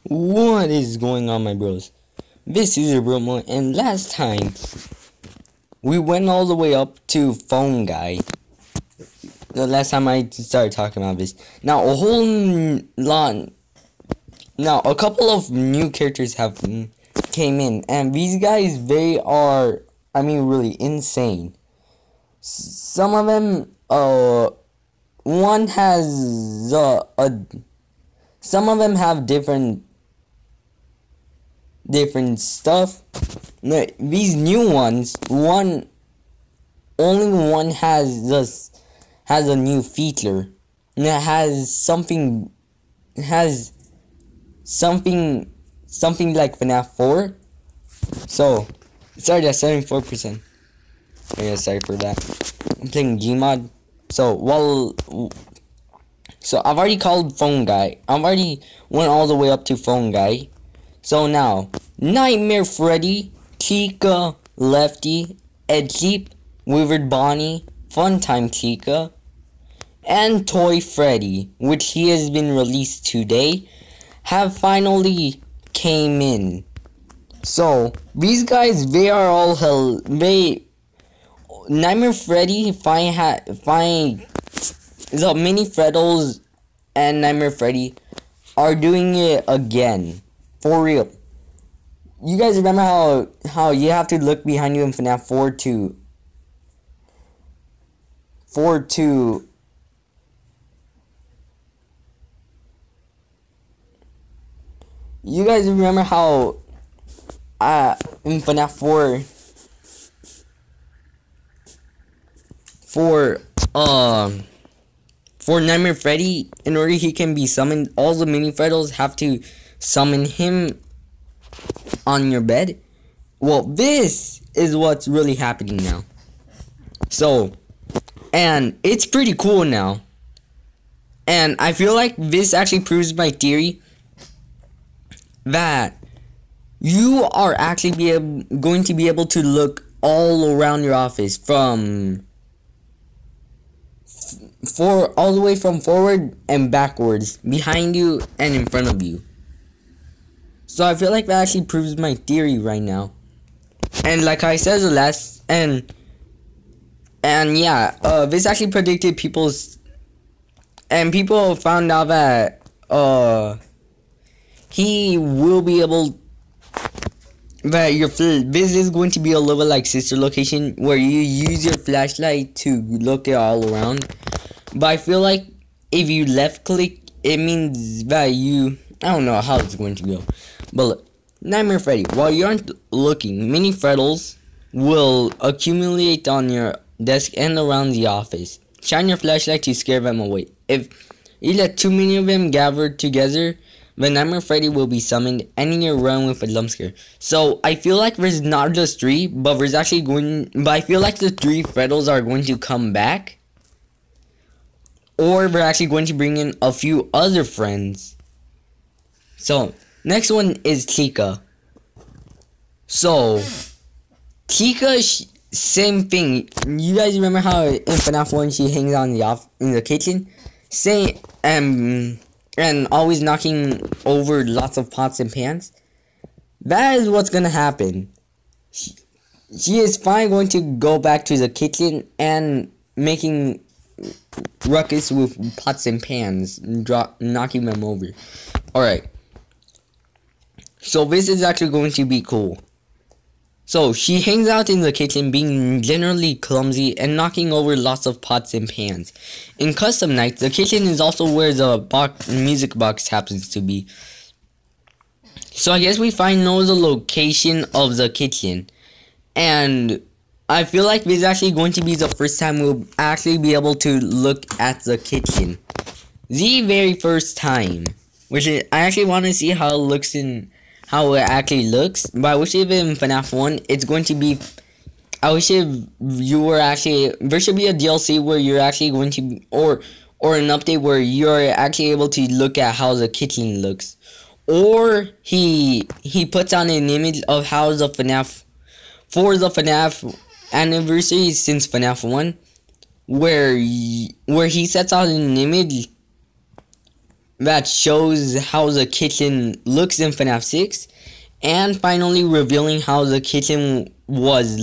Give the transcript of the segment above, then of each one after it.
What is going on, my bros? This is your bro Mo, and last time we went all the way up to Phone Guy. The last time I started talking about this. Now a couple of new characters have came in, and these guys, they are, I mean, really insane. Some of them, one has some of them have different stuff. These new ones, only one has a new feature, and it has something like FNAF 4. So sorry, that's 74%. Yeah, sorry for that. I'm playing Gmod. So I've already called Phone Guy. I've already went all the way up to Phone Guy. So now, Nightmare Freddy, Chica, Lefty, Edgeep, Withered Bonnie, Funtime Chica, and Toy Freddy, which he has been released today, have finally came in. So these guys, they are all hell. Nightmare Freddy, the Mini Freddles and Nightmare Freddy are doing it again. For real. You guys remember how you have to look behind you in FNAF 4 to you guys remember how in FNAF 4 for Nightmare Freddy, in order he can be summoned, all the Mini Freddles have to summon him on your bed. Well, this is what's really happening now. So, and it's pretty cool now. And I feel like this actually proves my theory that you are actually going to be able to look all around your office all the way from forward and backwards, behind you and in front of you. So I feel like that actually proves my theory right now. And like I said the last, and yeah, this actually predicted people's, and people found out that he will be able, that this is going to be a little like Sister Location, where you use your flashlight to look it all around. But I feel like if you left click, it means that I don't know how it's going to go. But look, Nightmare Freddy, while you aren't looking, Mini Freddles will accumulate on your desk and around the office. Shine your flashlight to scare them away. If you let too many of them gather together, the Nightmare Freddy will be summoned and you'll run with a jump scare. So I feel like there's not just 3, but there's actually but I feel like the 3 Freddles are going to come back. Or we're actually going to bring in a few other friends. So, next one is Chica. So, Chica, same thing. You guys remember how in FNAF 1 she hangs out in the kitchen? Same, and always knocking over lots of pots and pans? That is what's gonna happen. She is finally going to go back to the kitchen and making ruckus with pots and pans, knocking them over. Alright. So this is actually going to be cool. So she hangs out in the kitchen, being generally clumsy and knocking over lots of pots and pans. In custom nights, the kitchen is also where the music box happens to be. So I guess we know the location of the kitchen. And I feel like this is actually going to be the first time we'll actually be able to look at the kitchen. The very first time. Which I actually want to see how it looks how it actually looks. But I wish if in FNAF 1, it's going to be, I wish if you were actually, there should be a DLC where you're actually going to, or an update where you're actually able to look at how the kitchen looks. Or he puts on an image of how the FNAF, for the FNAF anniversary since FNAF 1, where he sets out an image that shows how the kitchen looks in FNAF 6, and finally revealing how the kitchen was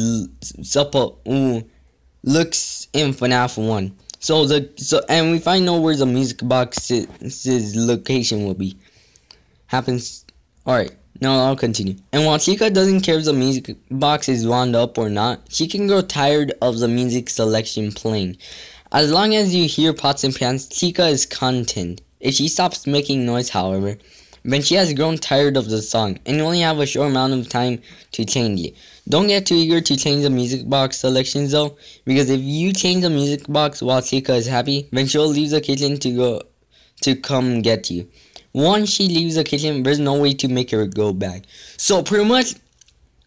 looks in FNAF 1. And we find out where the music box's location will be. Happens. Alright, now I'll continue. And while Chica doesn't care if the music box is wound up or not, she can grow tired of the music selection playing. As long as you hear pots and pans, Chica is content. If she stops making noise, however, then she has grown tired of the song, and you only have a short amount of time to change it. Don't get too eager to change the music box selections though, because if you change the music box while Chica is happy, then she'll leave the kitchen to come get you. Once she leaves the kitchen, there's no way to make her go back. So pretty much,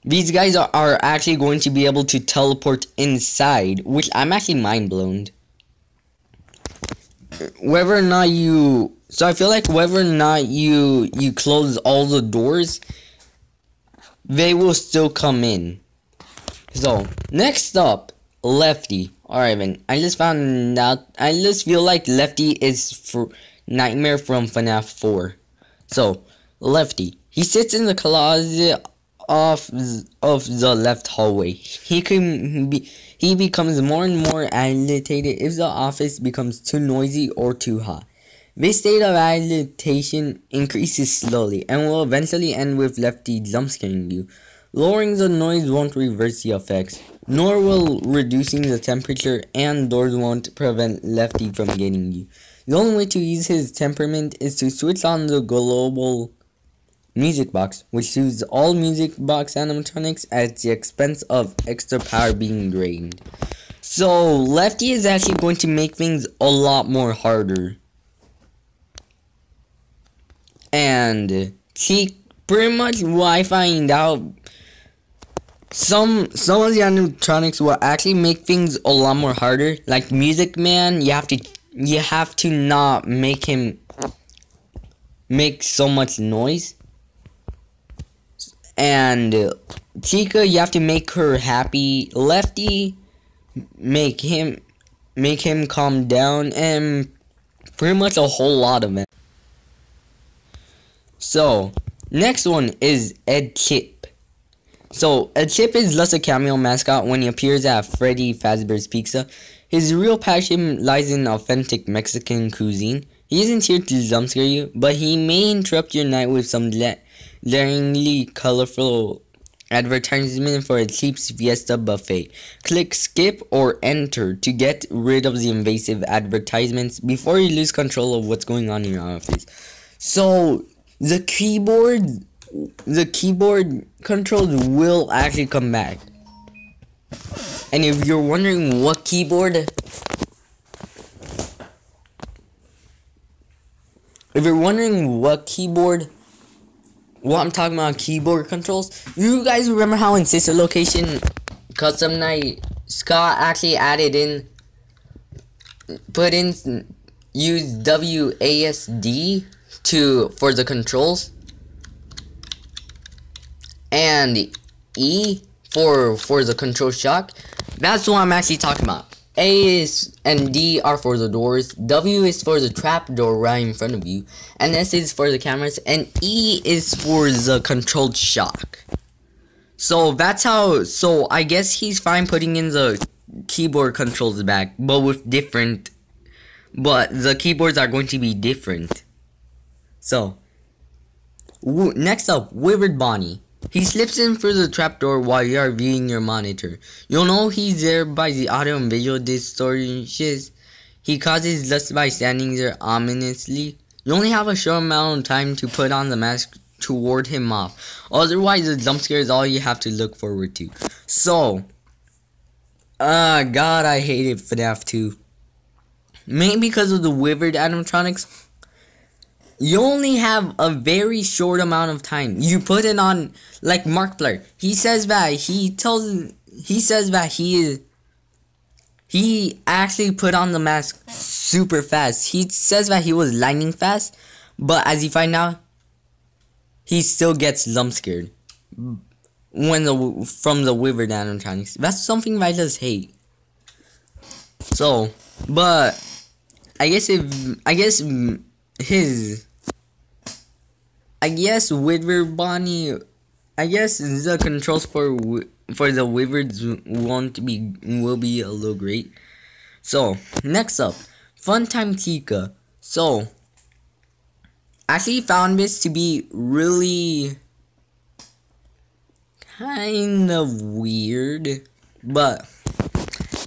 these guys are actually going to be able to teleport inside, which I'm actually mind blown. Whether or not I feel like whether or not you close all the doors, they will still come in. So next up, Lefty. Alright then, I just found out, I just feel like Lefty is for Nightmare from FNAF 4. So Lefty, he sits in the closet of the left hallway. He becomes more and more agitated if the office becomes too noisy or too hot. This state of agitation increases slowly and will eventually end with Lefty jumpscaring you. Lowering the noise won't reverse the effects, nor will reducing the temperature, and doors won't prevent Lefty from getting you. The only way to ease his temperament is to switch on the global music box, which soothes all music box animatronics at the expense of extra power being drained. So Lefty is actually going to make things a lot more harder. And pretty much what I find out, some of the animatronics will actually make things a lot more harder. Like Music Man, you have to not make him make so much noise. And Chica, you have to make her happy. Lefty, make him calm down, and pretty much a whole lot of it. So next one is Ed Chip. So Ed Chip is just a cameo mascot when he appears at Freddy Fazbear's Pizza. His real passion lies in authentic Mexican cuisine. He isn't here to jumpscare you, but he may interrupt your night with some glaringly colorful advertisement for a Chip's Fiesta buffet. Click skip or enter to get rid of the invasive advertisements before you lose control of what's going on in your office. So the keyboard controls will actually come back. And if you're wondering what keyboard, what I'm talking about, keyboard controls, you guys remember how in Sister Location Custom Night, Scott actually used WASD for the controls, and E for the control shock? That's what I'm actually talking about. A and D are for the doors, W is for the trap door right in front of you, and S is for the cameras, and E is for the controlled shock. So that's how, so I guess he's fine putting in the keyboard controls back, but the keyboards are going to be different. So, next up, Withered Bonnie. He slips in through the trapdoor while you are viewing your monitor. You'll know he's there by the audio and visual distortions he causes just by standing there ominously. You only have a short amount of time to put on the mask to ward him off. Otherwise, the jump scare is all you have to look forward to. So, God, I hated FNAF 2. Mainly because of the withered animatronics. You only have a very short amount of time. You put it on, like Markiplier. He says that he actually put on the mask super fast. He says that he was lightning fast, but as you find out, he still gets jump scared from the withered animatronics. That's something that I just hate. So, but I guess his, I guess, Wither Bonnie. I guess the controls for the Wizards will be a little great. So next up, Funtime Chica. So I actually found this to be really kind of weird, but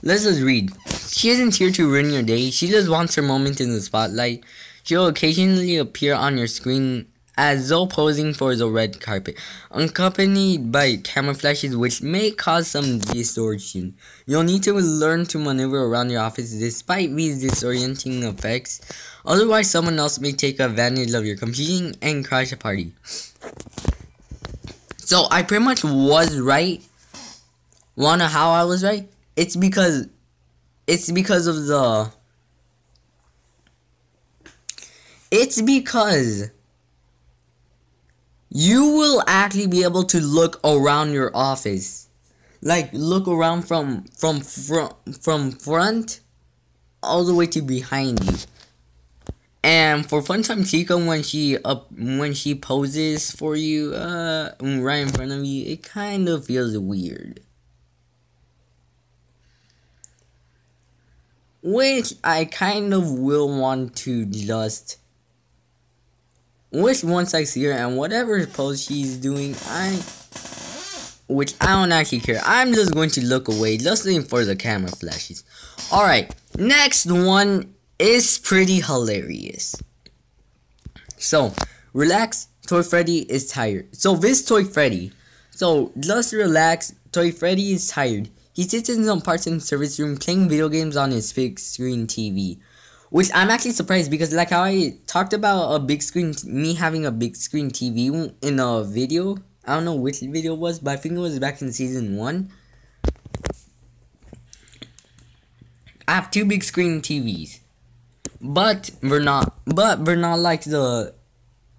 let's just read. She isn't here to ruin your day. She just wants her moment in the spotlight. She'll occasionally appear on your screen as though posing for the red carpet, accompanied by camera flashes which may cause some distortion. You'll need to learn to maneuver around your office despite these disorienting effects, otherwise someone else may take advantage of your computing and crash a party. So I pretty much was right. Wanna how I was right? It's because you will actually be able to look around your office, like look around from front all the way to behind you. And for Funtime Chica, when she poses for you right in front of you, it kind of feels weird. Which I kind of will want to just, which once I see her and whatever pose she's doing, which I don't actually care. I'm just going to look away, just looking for the camera flashes. Alright, next one is pretty hilarious. So, relax, Toy Freddy is tired. So this Toy Freddy, so just relax, Toy Freddy is tired. He sits in some parts in the service room playing video games on his big screen TV. Which I'm actually surprised because like how I talked about a big screen, me having a big screen TV in a video. I don't know which video it was, but I think it was back in season 1. I have 2 big screen TVs. But we're not like the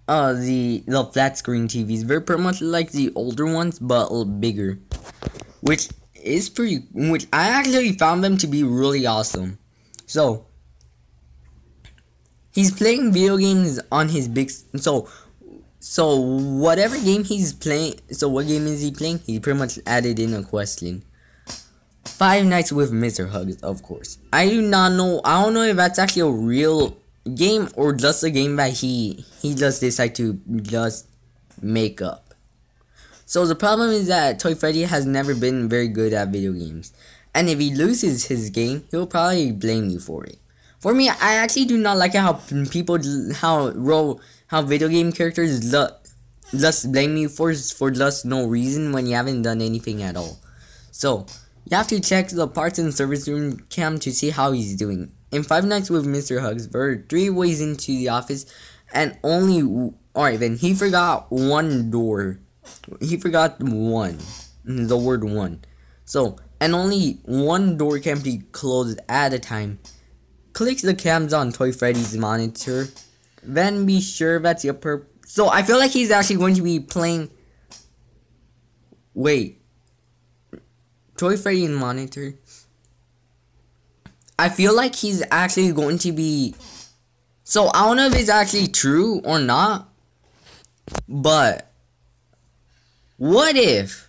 flat screen TVs. They're pretty much like the older ones, but a little bigger. Which I actually found them to be really awesome. So he's playing video games on his big, so whatever game he's playing, so what game is he playing? He pretty much added in a question. Five Nights with Mr. Hugs, of course. I don't know if that's actually a real game or just a game that he just decided to just make up. So the problem is that Toy Freddy has never been very good at video games. And if he loses his game, he'll probably blame you for it. For me, I actually do not like how video game characters just blame you for just no reason when you haven't done anything at all. So, you have to check the parts and service room cam to see how he's doing. In Five Nights with Mr. Hugs, there are 3 ways into the office and only, alright then, he forgot one door. He forgot the word one. So, and only one door can be closed at a time. Click the cams on Toy Freddy's monitor. Then be sure that's your so I feel like he's actually going to be playing. Wait. Toy Freddy monitor. I feel like he's actually going to be. So I don't know if it's actually true or not. But what if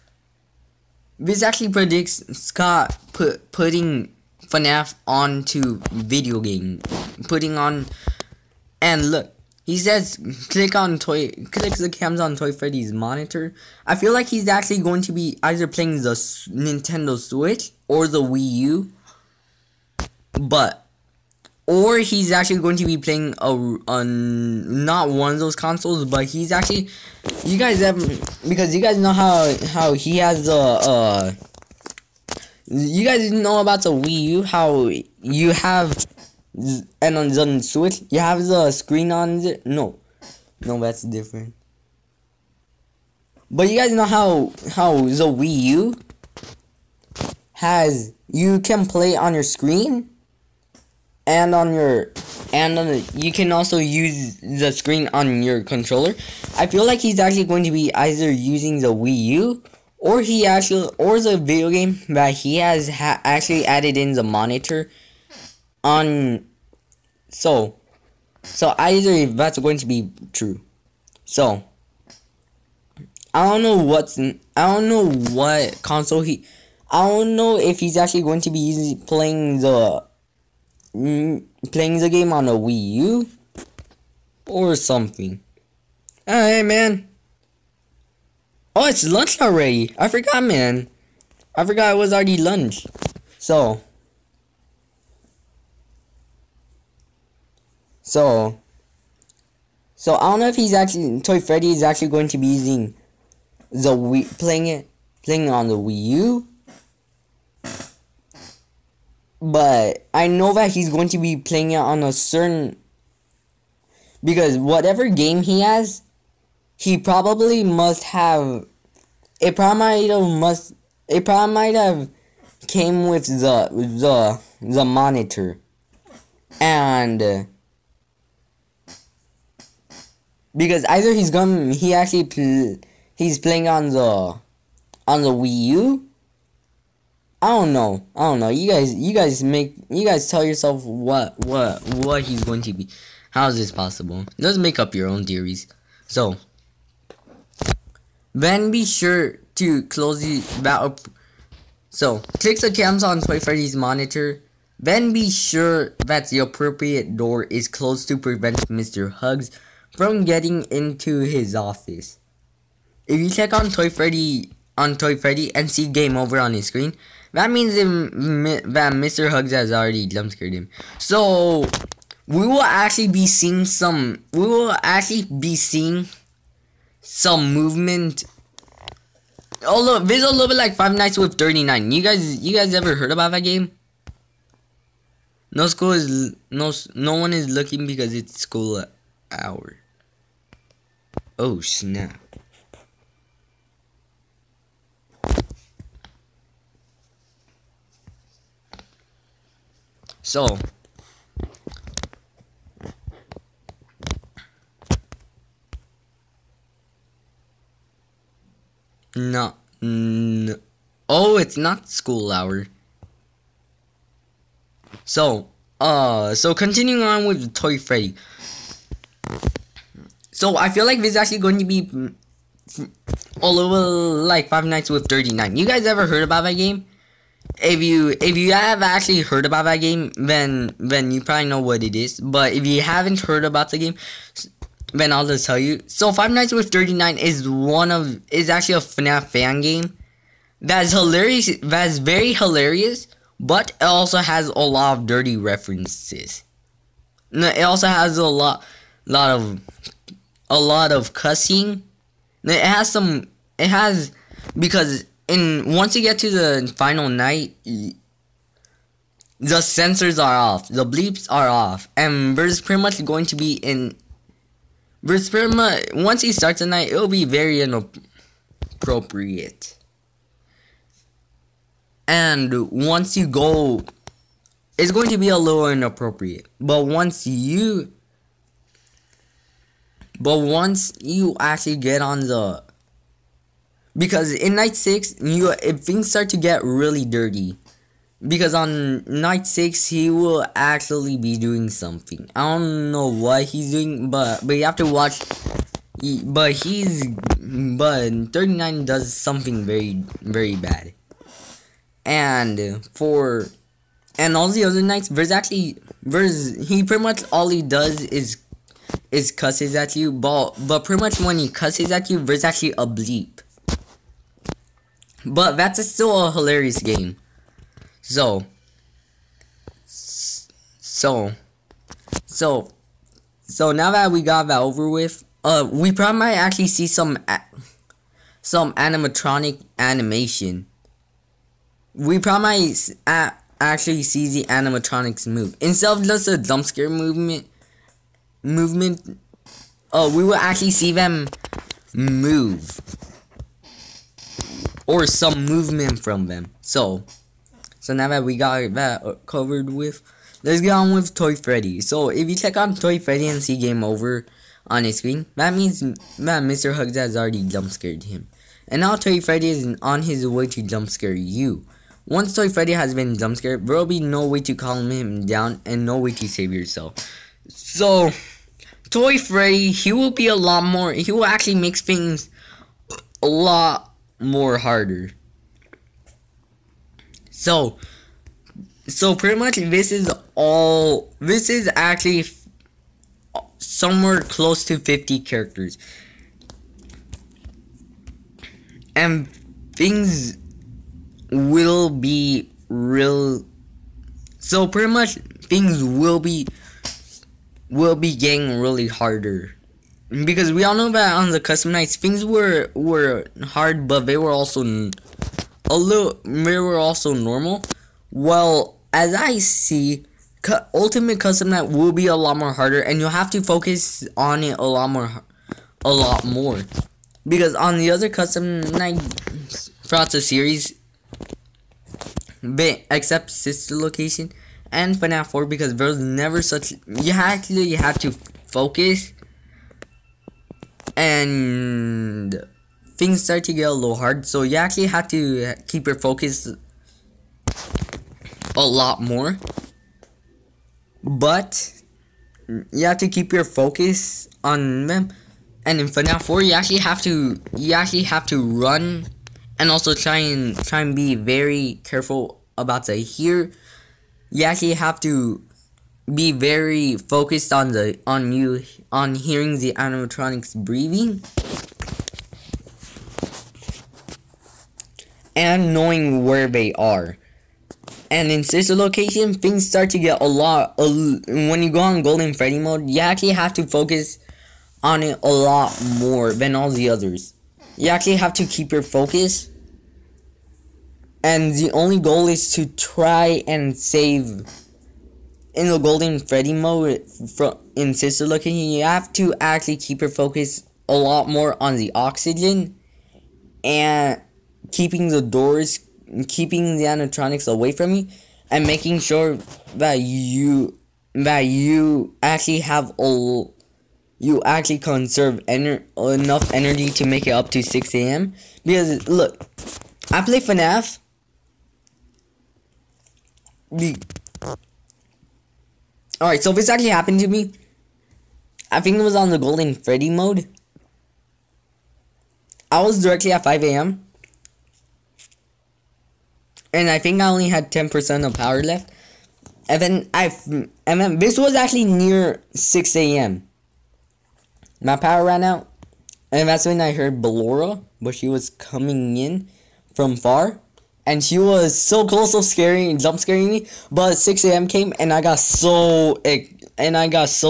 this actually predicts Scott putting FNAF onto video game, putting on, and look, he says click the cams on Toy Freddy's monitor. I feel like he's actually going to be either playing the Nintendo Switch or the Wii U, or he's actually going to be playing not one of those consoles, but he's actually, because you guys know how he has you guys know about the Wii U, how you have, and on the Switch you have the screen on it. No, that's different. But you guys know how the Wii U has, you can play on your screen. And you can also use the screen on your controller. I feel like he's actually going to be either using the Wii U or the video game that he has actually added in the monitor on. So So either that's going to be true. So I don't know what console I don't know if he's actually going to be playing the game on a Wii U or something. Hey man. Oh, it's lunch already. I forgot, man. I forgot it was already lunch. So I don't know if he's actually Toy Freddy is actually going to be using the Wii, playing it on the Wii U. But I know that he's going to be playing it on a certain, because whatever game he has, he probably must have. It probably might have came with the monitor, and because either he's playing on the Wii U. I don't know. You guys tell yourself what he's going to be. How is this possible? Just make up your own theories. So then be sure to close that up. So click the cams on Toy Freddy's monitor. Then be sure that the appropriate door is closed to prevent Mr. Hugs from getting into his office. If you check on Toy Freddy and see game over on his screen, that means that Mr. Hugs has already jump scared him. So we will actually be seeing some movement. Oh look, this is a little bit like Five Nights with 39. You guys ever heard about that game? No one is looking because it's school hour. Oh snap. So no, oh, it's not school hour. So continuing on with Toy Freddy. So I feel like this is actually going to be a little like Five Nights with 39. You guys ever heard about that game? If you have actually heard about that game, then you probably know what it is. But if you haven't heard about the game, then I'll just tell you. So Five Nights with 39 is actually a FNAF fan game that's hilarious. That's very hilarious, but it also has a lot of dirty references. It also has a lot of cussing. It has because once you get to the final night, the sensors are off, the bleeps are off, and there's pretty much going to be once you start the night, it'll be very inappropriate. And once you go, it's going to be a little inappropriate. But once you actually get on the, because in night 6, if things start to get really dirty, because on night 6 he will actually be doing something. I don't know what he's doing, but you have to watch. But 39 does something very, very bad. And all the other nights, he pretty much all he does is cusses at you, but pretty much when he cusses at you, there's actually a bleep. But that's still a hilarious game. So now that we got that over with, we probably might actually see some animatronic animation. We probably might actually see the animatronics move instead of just a jump scare movement. We will actually see them move, or some movement from them. So now that we got that covered with, let's get on with Toy Freddy. So if you check on Toy Freddy and see game over on his screen, that means that Mr. Hugs has already jump scared him. And now Toy Freddy is on his way to jump scare you. Once Toy Freddy has been jump scared, there will be no way to calm him down and no way to save yourself. So Toy Freddy, he will be a lot more. He will actually make things a lot more harder. So pretty much this is all. This is actually somewhere close to 50 characters, and things will be real. So pretty much things will be getting really harder, because we all know that on the custom nights things were hard, but they were also normal. Well, as I see, Ultimate Custom Night will be a lot more harder, and you'll have to focus on it a lot more, because on the other custom nights throughout the series, except Sister Location and FNAF 4, because there's never such. You actually have to focus, and things start to get a little hard. So you actually have to keep your focus a lot more. But you have to keep your focus on them. And in FNAF 4, you actually have to run, and also try and be very careful about the hear. You actually have to be very focused on hearing the animatronics breathing, and knowing where they are. And in Sister Location, things start to get when you go on Golden Freddy mode, you actually have to focus on it a lot more than all the others. You actually have to keep your focus, and the only goal is to try and save. In the Golden Freddy mode in Sister Location, you have to actually keep your focus a lot more on the oxygen, and keeping the doors, keeping the animatronics away from you, and making sure that you actually you actually conserve enough energy to make it up to 6 a.m. Because look, I play FNAF. Alright, so this actually happened to me. I think it was on the Golden Freddy mode. I was directly at 5 a.m. and I think I only had 10% of power left. And then this was actually near 6 a.m. My power ran out, and that's when I heard Ballora, but she was coming in from far, and she was so close of jump scaring me. But 6 a.m. came, and I got so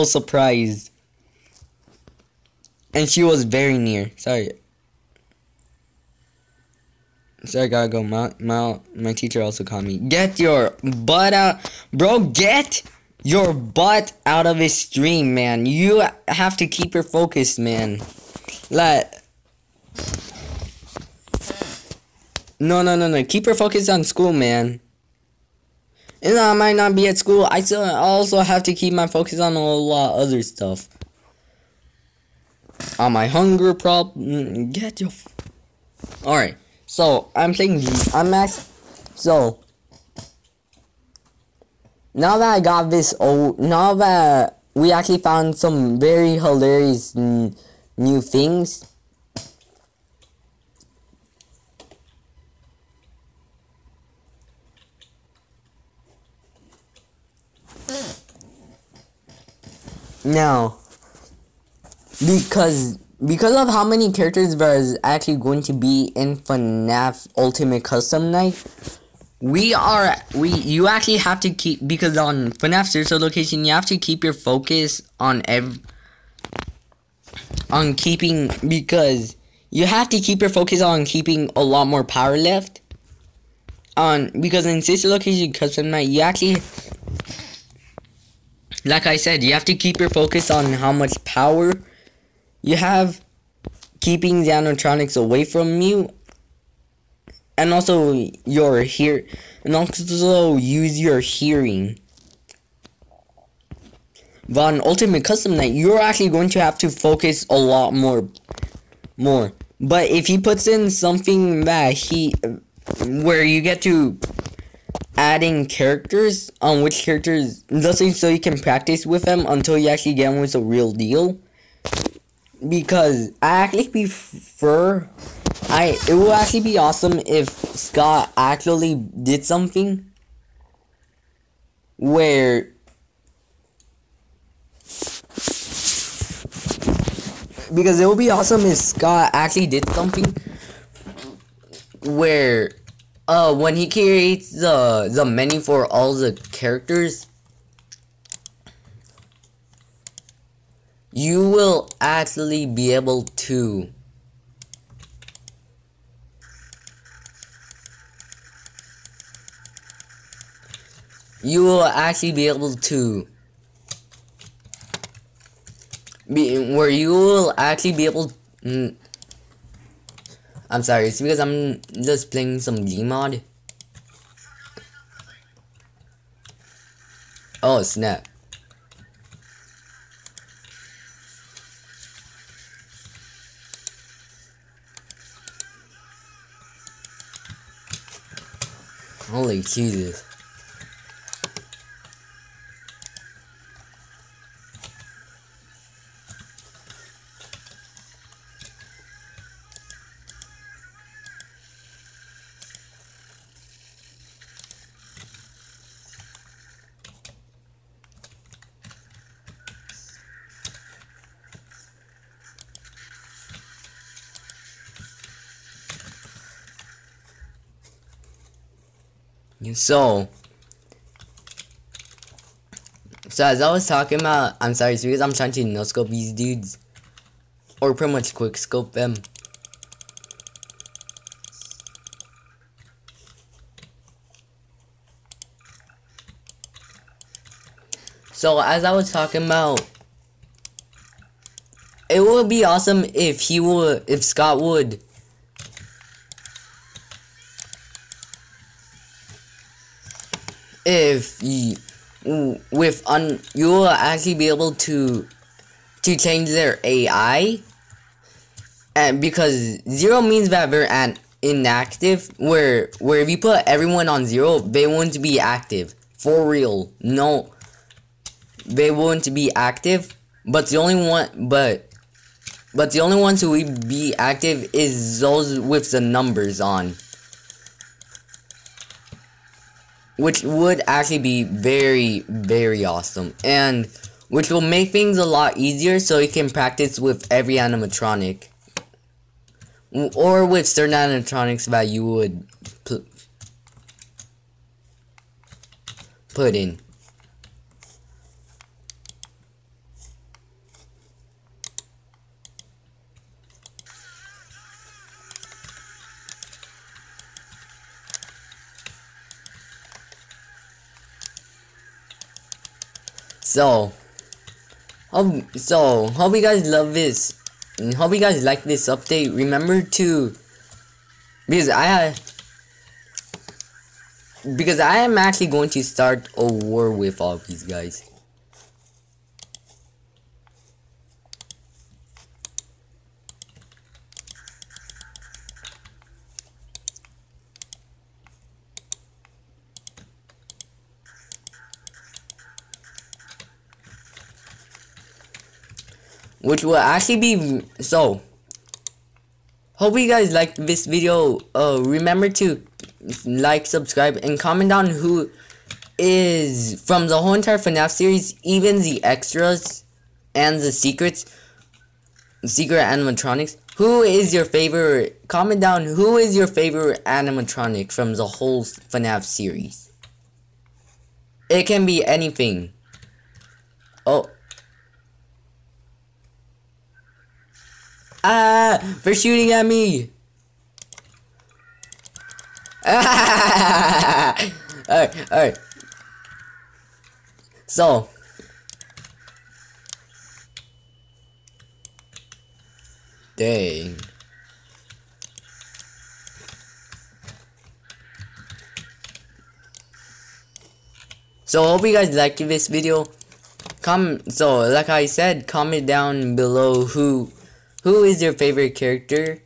surprised, and she was very near. Sorry, I gotta go. My teacher also called me. Get your butt out, bro. Get your butt out of this stream, man. You have to keep your focus, man. No. Keep your focus on school, man. And I might not be at school. I also have to keep my focus on a lot of other stuff. On my hunger problem. Get your. Alright. So, I'm playing. So, now that I got this now that we actually found some very hilarious new things. Now, because of how many characters there's actually going to be in FNAF Ultimate Custom Night, you actually have to keep, because on FNAF Sister Location, you have to keep your focus because you have to keep your focus on keeping a lot more power left. Because in Sister Location Custom Night, you actually, like I said, you have to keep your focus on how much power you have, keeping the animatronics away from you, and also use your hearing. But on Ultimate Custom Night, you're actually going to have to focus a lot more. But if he puts in something that where you get to adding characters on which characters, just so you can practice with them until you actually get one with a real deal. Because I actually prefer, it would actually be awesome if Scott actually did something where because it would be awesome if Scott actually did something where when he creates the menu for all the characters, you will actually be able to where you will actually be able I'm sorry, it's because I'm just playing some Gmod. Oh snap. Holy Jesus. So as I was talking about, I'm sorry, it's because I'm trying to no scope these dudes, or pretty much quick scope them. So as I was talking about, it would be awesome if Scott would you will actually be able to change their AI, and because 0 means that they're inactive, where if you put everyone on 0, they won't be active for real. No, they won't be active, but the only ones who will be active is those with the numbers on, which would actually be very, very awesome, and which will make things a lot easier so you can practice with every animatronic, or with certain animatronics that you would put in. So hope you guys love this, and hope you guys like this update. Remember to, because I am actually going to start a war with all of these guys. Which will actually be, so hope you guys liked this video. Remember to like, subscribe, and comment down who is, from the whole entire FNAF series, even the extras and the secret animatronics, who is your favorite. Comment down who is your favorite animatronic from the whole FNAF series. It can be anything. Oh, they're shooting at me. Alright. So, dang. So, hope you guys liked this video. So, like I said, comment down below who is your favorite character.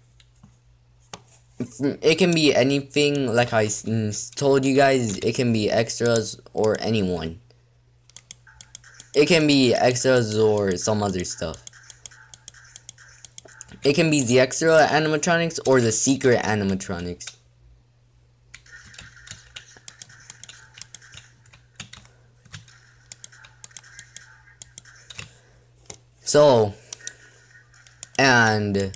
It can be anything, like I told you guys. It can be extras or anyone. It can be extras or some other stuff. It can be the extra animatronics or the secret animatronics. So, and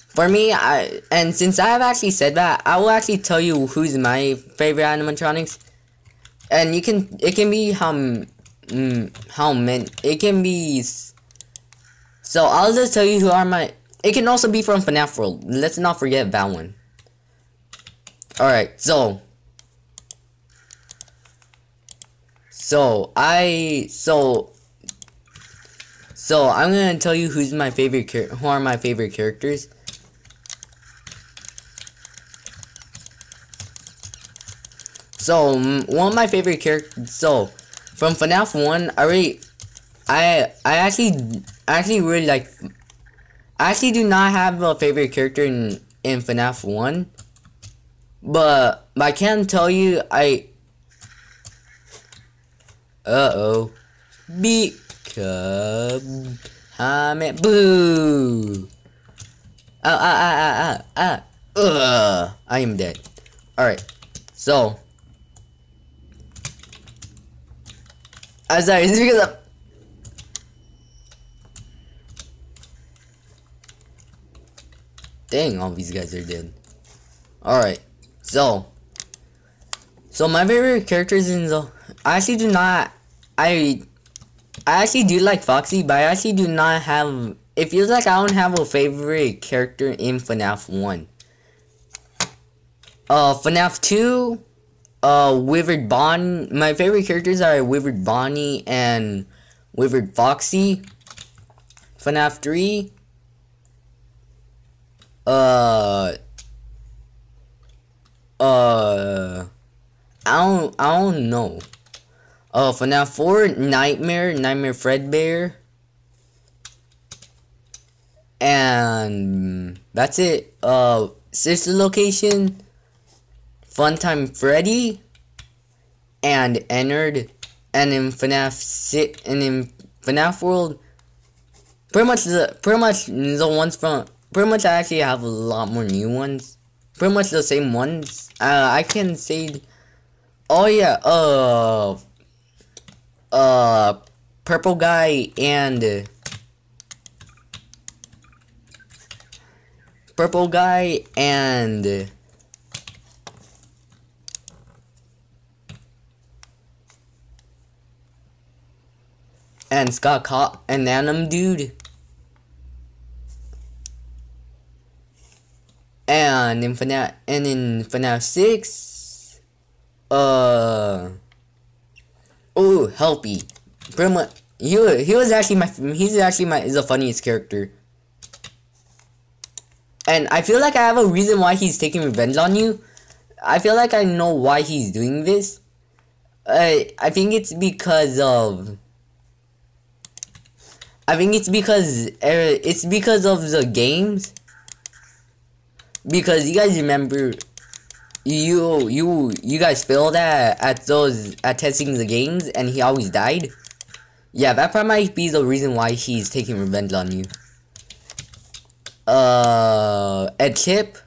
for me, since I have actually said that, I will actually tell you who's my favorite animatronics. And it can be how many, it can be, so I'll just tell you who are my, it can also be from FNAF World. Let's not forget that one. Alright, so I'm gonna tell you who are my favorite characters. So one of my favorite characters. So from FNAF 1, I actually really like. I actually do not have a favorite character in FNAF 1, but I can tell you because I'm boo. I am dead. Alright, so I'm sorry, it's because of, dang, all these guys are dead. Alright, so my favorite characters in the, I actually do not, I actually do like Foxy, but I actually do not have, it feels like I don't have a favorite character in FNAF 1. FNAF 2, Withered Bonnie, my favorite characters are Withered Bonnie and Withered Foxy. FNAF 3, I don't know. FNAF 4, Nightmare Fredbear. And that's it. Sister Location, Funtime Freddy, and Ennard. And in FNAF 6, and in FNAF World, pretty much the ones from, pretty much I actually have a lot more new ones. Pretty much the same ones. I can say, oh yeah, Purple Guy and Scott Cop and Anim Dude. And in FNAF 6, oh, Helpy. Pretty much, he's actually the funniest character. And I feel like I have a reason why he's taking revenge on you. I feel like I know why he's doing this. I think it's because of, of the games. Because you guys remember, you guys failed at testing the games, and he always died. Yeah, that probably might be the reason why he's taking revenge on you. Ed Chip,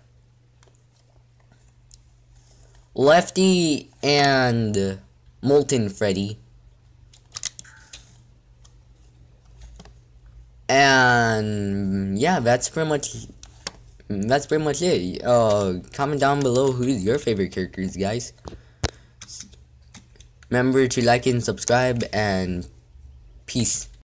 Lefty, and Molten Freddy. And yeah, that's pretty much it. Comment down below who's your favorite characters, guys. Remember to like and subscribe, and peace.